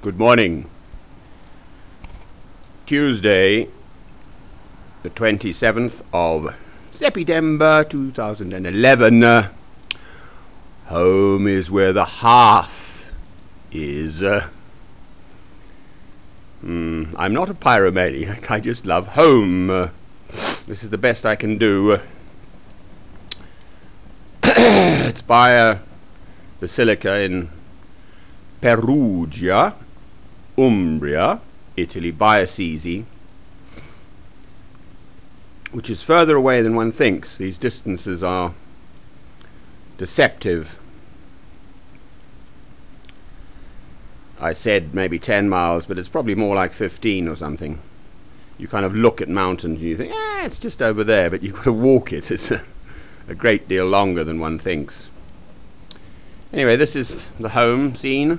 Good morning. Tuesday, the 27th of September 2011. Home is where the hearth is. I'm not a pyromaniac, I just love home. This is the best I can do. It's by a basilica in Perugia, Umbria, Italy, by Assisi, which is further away than one thinks. These distances are deceptive. I said maybe 10 miles, but it's probably more like 15 or something. You kind of look at mountains and you think, it's just over there, but you've got to walk it. It's a great deal longer than one thinks. Anyway, this is the home scene,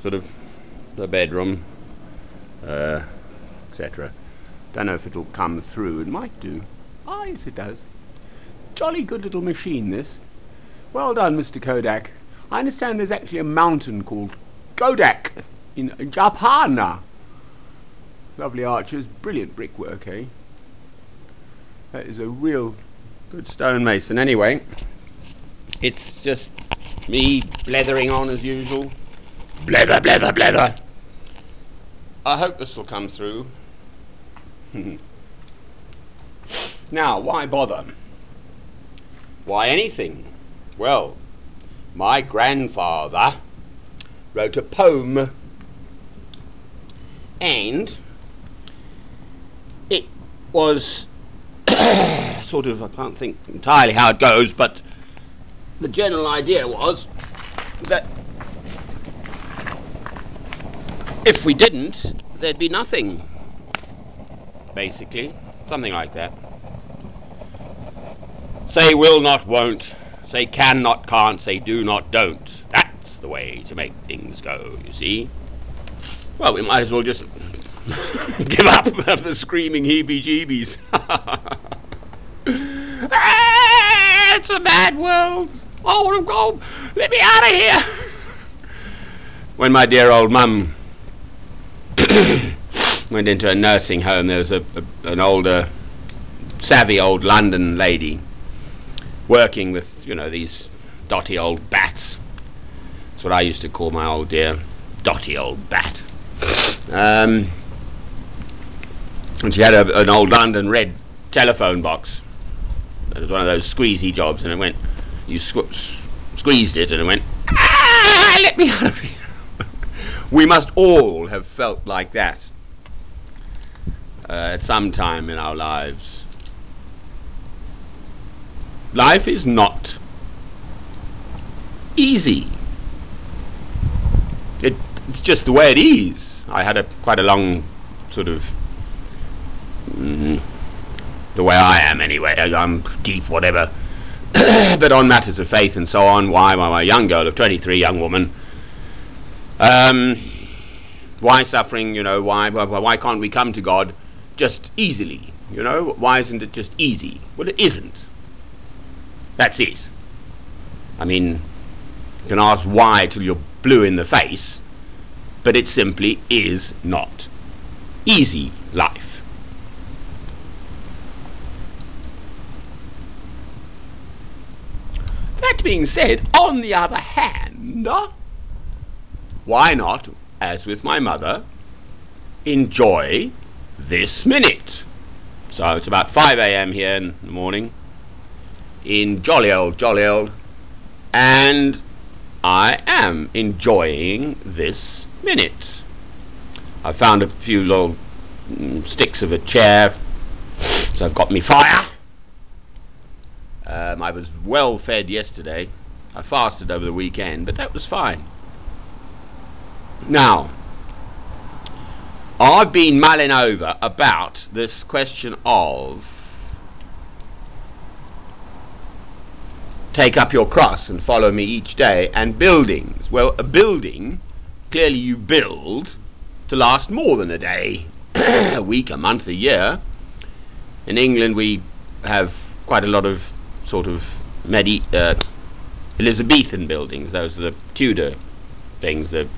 sort of the bedroom, etc. Don't know if it'll come through. It might do. Ah, yes, it does. Jolly good little machine, this. Well done, Mr. Kodak. I understand there's actually a mountain called Kodak in Japan. Lovely arches, brilliant brickwork, eh? That is a real good stonemason. Anyway, it's just me blethering on as usual. Blether, blether, blether. I hope this will come through. Now, why bother? Why anything? Well, my grandfather wrote a poem, and it was sort of, I can't think entirely how it goes, but the general idea was that if we didn't, there'd be nothing, basically, something like that. Say will not, won't, say can not, can't, say do not, don't. That's the way to make things go, you see. Well, we might as well just give up of the screaming heebie-jeebies. It's a bad world. Oh, go, let me out of here. When my dear old mum went into a nursing home, there was an older, savvy old London lady working with, these dotty old bats. That's what I used to call my old dear dotty old bat. And she had an old London red telephone box. It was one of those squeezy jobs, and it went, you squeezed it and it went, let me out of here. We must all have felt like that at some time in our lives. Life is not easy. It's just the way it is. I had quite a long sort of the way I am anyway. I'm deep, whatever. But on matters of faith and so on, why a young girl of 23, young woman, why suffering, why can't we come to God just easily, why isn't it just easy? Well, it isn't. That's it. I mean, you can ask why till you're blue in the face, but it simply is not easy life. That being said, on the other hand, why not, as with my mother, enjoy this minute? So it's about 5 a.m. here in the morning, in jolly old, and I am enjoying this minute. I found a few little sticks of a chair, so I've got me fire. I was well fed yesterday. I fasted over the weekend, but that was fine. Now, I've been mulling over about this question of take up your cross and follow me each day, and buildings. Well, a building, clearly you build to last more than a day, a week, a month, a year. In England we have quite a lot of sort of Elizabethan buildings. Those are the Tudor things, the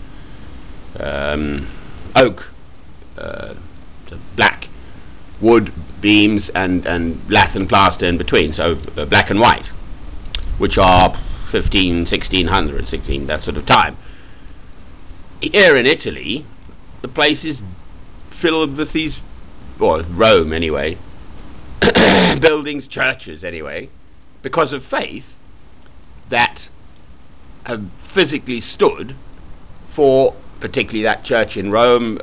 oak, black wood beams and lath and plaster in between, so black and white, which are 1600, that sort of time. Here in Italy, the place is filled with these, or Rome anyway, buildings, churches anyway, because of faith, that have physically stood for, particularly that church in Rome,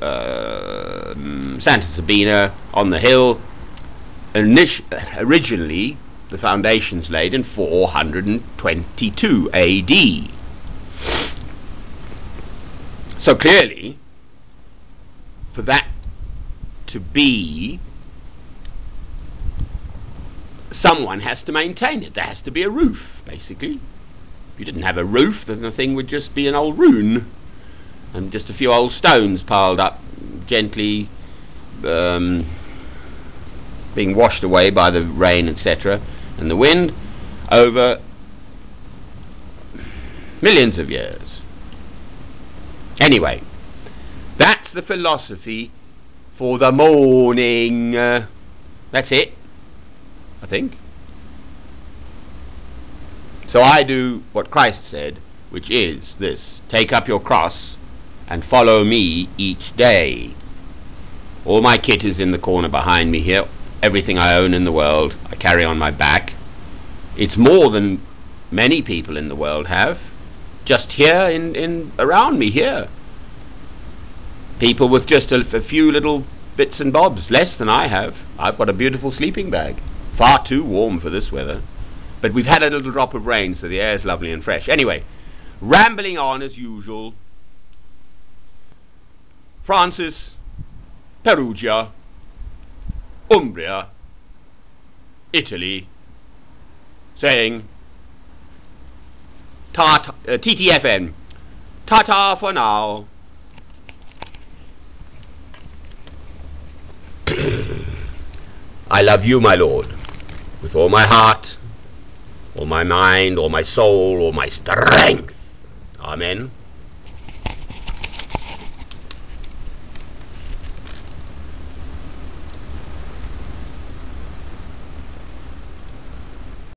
Santa Sabina on the hill. Originally the foundations laid in 422 AD. So clearly, for that to be, someone has to maintain it. There has to be a roof, basically. If you didn't have a roof, then the thing would just be an old ruin, and just a few old stones piled up, gently being washed away by the rain, etc., and the wind, over millions of years. Anyway, that's the philosophy for the morning. That's it, I think. So I do what Christ said, which is this: take up your cross and follow me each day. All my kit is in the corner behind me here. Everything I own in the world I carry on my back. It's more than many people in the world have. Just here in around me here, people with just a few little bits and bobs, less than I have. I've got a beautiful sleeping bag, far too warm for this weather, but we've had a little drop of rain, so the air's lovely and fresh. Anyway, rambling on as usual. Francis, Perugia, Umbria, Italy, saying TTFN, ta-ta for now. I love you, my Lord, with all my heart, all my mind, all my soul, all my strength. Amen.